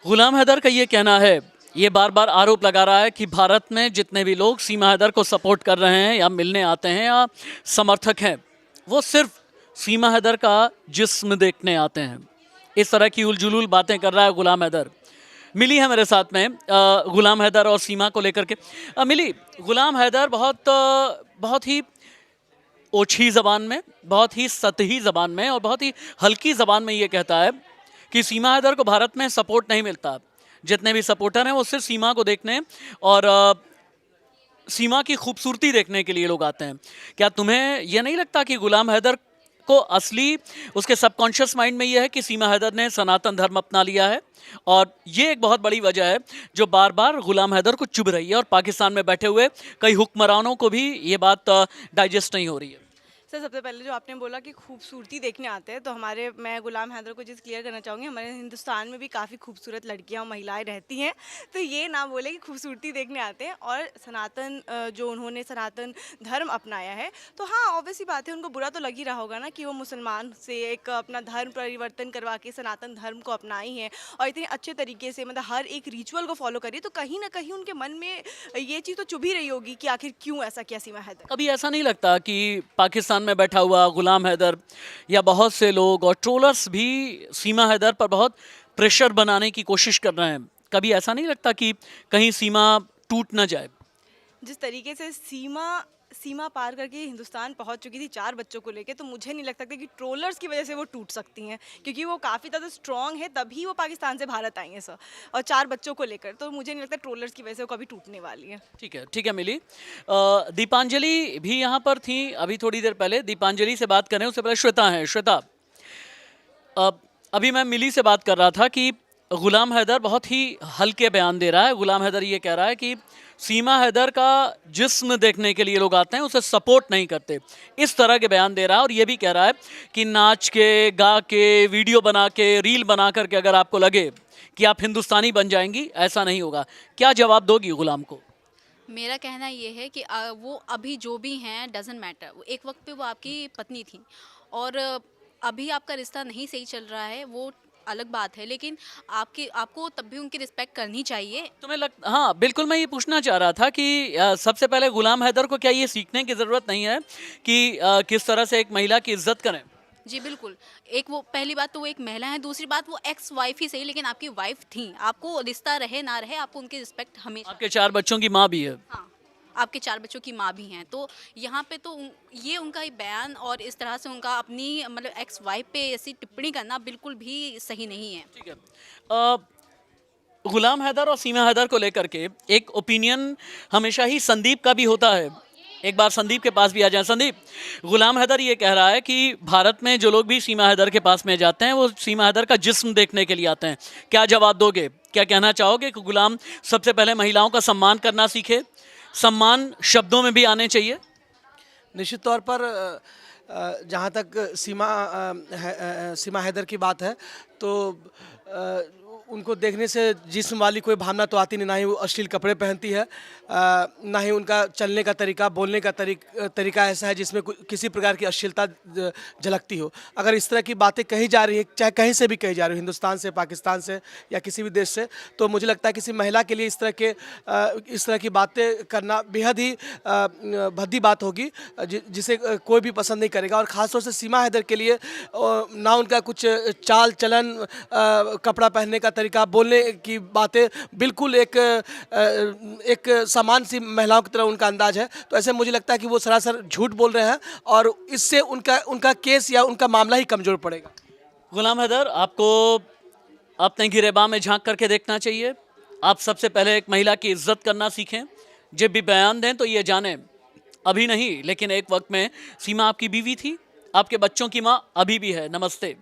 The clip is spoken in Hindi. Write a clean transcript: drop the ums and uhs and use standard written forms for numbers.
गुलाम हैदर का ये कहना है, ये बार बार आरोप लगा रहा है कि भारत में जितने भी लोग सीमा हैदर को सपोर्ट कर रहे हैं या मिलने आते हैं या समर्थक हैं, वो सिर्फ सीमा हैदर का जिस्म देखने आते हैं। इस तरह की उलझुल बातें कर रहा है गुलाम हैदर। मिली है मेरे साथ में गुलाम हैदर और सीमा को लेकर के। मिली, गुलाम हैदर बहुत ही ओछी ज़बान में, बहुत ही सतही ज़बान में और बहुत ही हल्की ज़बान में ये कहता है कि सीमा हैदर को भारत में सपोर्ट नहीं मिलता। जितने भी सपोर्टर हैं वो सिर्फ सीमा को देखने और सीमा की खूबसूरती देखने के लिए लोग आते हैं। क्या तुम्हें यह नहीं लगता कि गुलाम हैदर को असली उसके सबकॉन्शियस माइंड में यह है कि सीमा हैदर ने सनातन धर्म अपना लिया है और ये एक बहुत बड़ी वजह है जो बार बार गुलाम हैदर को चुभ रही है और पाकिस्तान में बैठे हुए कई हुक्मरानों को भी ये बात डाइजेस्ट नहीं हो रही है? सर, सबसे पहले जो आपने बोला कि खूबसूरती देखने आते हैं, तो मैं गुलाम हैदर को चीज़ क्लियर करना चाहूँगी, हमारे हिंदुस्तान में भी काफ़ी खूबसूरत लड़कियाँ और महिलाएं रहती हैं। तो ये ना बोले कि खूबसूरती देखने आते हैं। और सनातन जो उन्होंने सनातन धर्म अपनाया है, तो हाँ, ऑब्वियस सी बात है, उनको बुरा तो लग ही रहा होगा ना कि वो मुसलमान से एक अपना धर्म परिवर्तन करवा के सनातन धर्म को अपनाई हैं और इतने अच्छे तरीके से मतलब हर एक रिचुअल को फॉलो करी। तो कहीं ना कहीं उनके मन में ये चीज़ तो चुभ ही रही होगी कि आखिर क्यों ऐसा किया सीमा हैदर। कभी ऐसा नहीं लगता कि पाकिस्तान में बैठा हुआ गुलाम हैदर या बहुत से लोग और ट्रोलर्स भी सीमा हैदर पर बहुत प्रेशर बनाने की कोशिश कर रहे हैं? कभी ऐसा नहीं लगता कि कहीं सीमा टूट ना जाए? जिस तरीके से सीमा सीमा पार करके हिंदुस्तान पहुंच चुकी थी 4 बच्चों को लेके, तो मुझे नहीं लगता कि ट्रोलर्स की वजह से वो टूट सकती हैं, क्योंकि वो काफ़ी ज़्यादा स्ट्रॉन्ग है, तभी वो पाकिस्तान से भारत आई हैं सर, और 4 बच्चों को लेकर। तो मुझे नहीं लगता ट्रोलर्स की वजह से वो कभी टूटने वाली है। ठीक है मिली। दीपांजलि भी यहाँ पर थी अभी थोड़ी देर पहले। दीपांजलि से बात करें उससे पहले श्वेता हैं। श्वेता, अभी मैं मिली से बात कर रहा था कि गुलाम हैदर बहुत ही हल्के बयान दे रहा है। गुलाम हैदर ये कह रहा है कि सीमा हैदर का जिस्म देखने के लिए लोग आते हैं, उसे सपोर्ट नहीं करते। इस तरह के बयान दे रहा है और ये भी कह रहा है कि नाच के, गा के, वीडियो बना के, रील बना करके अगर आपको लगे कि आप हिंदुस्तानी बन जाएंगी, ऐसा नहीं होगा। क्या जवाब दोगी गुलाम को? मेरा कहना ये है कि वो अभी जो भी हैं डजेंट मैटर। एक वक्त पे वो आपकी पत्नी थी और अभी आपका रिश्ता नहीं सही चल रहा है, वो अलग बात है, लेकिन आपको तब भी उनकी रिस्पेक्ट करनी चाहिए। हाँ बिल्कुल, मैं ये पूछना चाह रहा था कि सबसे पहले गुलाम हैदर को क्या ये सीखने की ज़रूरत नहीं है कि किस तरह से एक महिला की इज्जत करें? जी बिल्कुल। एक वो पहली बात तो वो एक महिला है, दूसरी बात वो एक्स वाइफ ही सही, लेकिन आपकी वाइफ थी। आपको रिश्ता रहे ना रहे, आपको उनकी रिस्पेक्ट हमेशा। आपके 4 बच्चों की माँ भी है। हाँ, आपके 4 बच्चों की माँ भी हैं। तो यहाँ पे तो ये उनका ही बयान और इस तरह से उनका अपनी मतलब एक्स वाइफ पे ऐसी टिप्पणी करना बिल्कुल भी सही नहीं है। ठीक है। गुलाम हैदर और सीमा हैदर को लेकर के एक ओपिनियन हमेशा ही संदीप का भी होता है। एक बार संदीप के पास भी आ जाए। संदीप, गुलाम हैदर ये कह रहा है कि भारत में जो लोग भी सीमा हैदर के पास में जाते हैं वो सीमा हैदर का जिस्म देखने के लिए आते हैं। क्या जवाब दोगे? क्या कहना चाहोगे कि गुलाम सबसे पहले महिलाओं का सम्मान करना सीखे? सम्मान शब्दों में भी आने चाहिए। निश्चित तौर पर जहाँ तक सीमा हैदर की बात है, तो उनको देखने से जिस्म वाली कोई भावना तो आती नहीं, ना ही वो अश्लील कपड़े पहनती है, ना ही उनका चलने का तरीका, बोलने का तरीका ऐसा है जिसमें किसी प्रकार की अश्लीलता झलकती हो। अगर इस तरह की बातें कही जा रही है, चाहे कहीं से भी कही जा रही हो, हिंदुस्तान से, पाकिस्तान से या किसी भी देश से, तो मुझे लगता है किसी महिला के लिए इस तरह की बातें करना बेहद ही भद्दी बात होगी, जिसे कोई भी पसंद नहीं करेगा। और ख़ासतौर से सीमा हैदर के लिए ना उनका कुछ चाल चलन, कपड़ा पहनने का तरीका, बोलने की बातें बिल्कुल एक समान सी महिलाओं की तरह उनका अंदाज है। तो ऐसे मुझे लगता है कि वो सरासर झूठ बोल रहे हैं और इससे उनका केस या उनका मामला ही कमज़ोर पड़ेगा। गुलाम हैदर, आपको अपने गिरेबान में झांक करके देखना चाहिए। आप सबसे पहले एक महिला की इज्जत करना सीखें। जब भी बयान दें तो ये जानें, अभी नहीं लेकिन एक वक्त में सीमा आपकी बीवी थी, आपके बच्चों की माँ अभी भी है। नमस्ते।